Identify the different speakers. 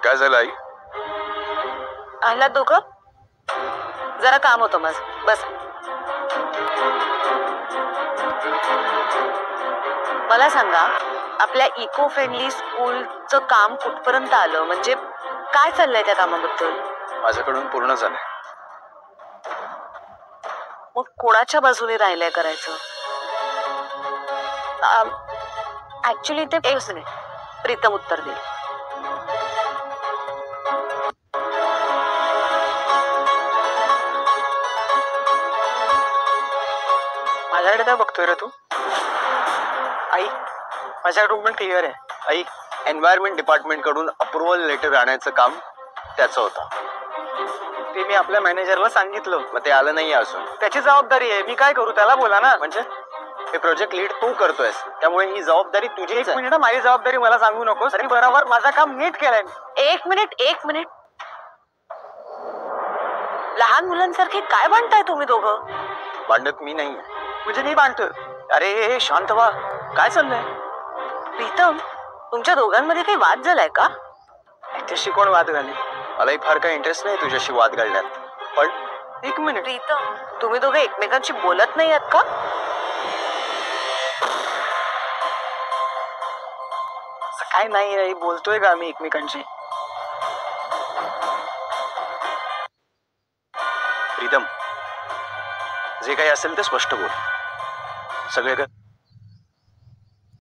Speaker 1: काय झालं आई?
Speaker 2: आलात दोघं? जरा काम होतं माझं, बस. मला सांगा, आपल्या इको फ्रेंडली स्कूलचं काम कुठपर्यंत आलं? म्हणजे काय चाललंय त्या कामाबद्दल?
Speaker 1: माझ्याकडून पूर्ण झालंय.
Speaker 2: मग कोणाच्या बाजूने राहिलंय करायचं? ऍक्च्युली ते एक मिनिट, प्रीतम उत्तर देईल.
Speaker 3: माझ्याकडे काय बघतोय रे तू? आई, माझ्याकडून पण क्लिअर आहे.
Speaker 1: आई, एन्व्हायरमेंट डिपार्टमेंट कडून अप्रुव्हल लेटर आणायचं काम त्याचं होतं.
Speaker 3: ते मी आपल्या मॅनेजरला सांगितलं.
Speaker 1: मग ते आलं नाही अजून.
Speaker 3: त्याची जबाबदारी आहे, मी काय करू? त्याला बोला ना.
Speaker 1: म्हणजे हे प्रोजेक्ट लीड तू करतोयस, त्यामुळे ही जबाबदारी तुझीच
Speaker 3: एक
Speaker 1: आहे.
Speaker 3: मिनिट, माझी जबाबदारी मला सांगू नकोस. आणि बरोबर माझं काम नीट केलंय.
Speaker 2: एक मिनिट. लहान मुलांसारखे काय म्हणताय तुम्ही दोघं?
Speaker 1: भांडत मी नाही.
Speaker 3: म्हणजे मी बांधतोय? अरे शांत व्हा, काय चाललंय?
Speaker 2: प्रीतम, तुमच्या दोघांमध्ये काही वाद झालाय का?
Speaker 3: त्याच्याशी कोण वाद घाले?
Speaker 1: मलाही फार काही इंटरेस्ट नाही तुझ्याशी वाद घालण्यात, पण
Speaker 3: एक मिनिट.
Speaker 2: प्रीतम, तुम्ही दोघे एकमेकांशी बोलत नाही आहात का?
Speaker 3: काय नाही रे, बोलतोय का आम्ही एकमेकांशी?
Speaker 1: प्रीतम, जे काही असेल ते स्पष्ट बोल. सगळे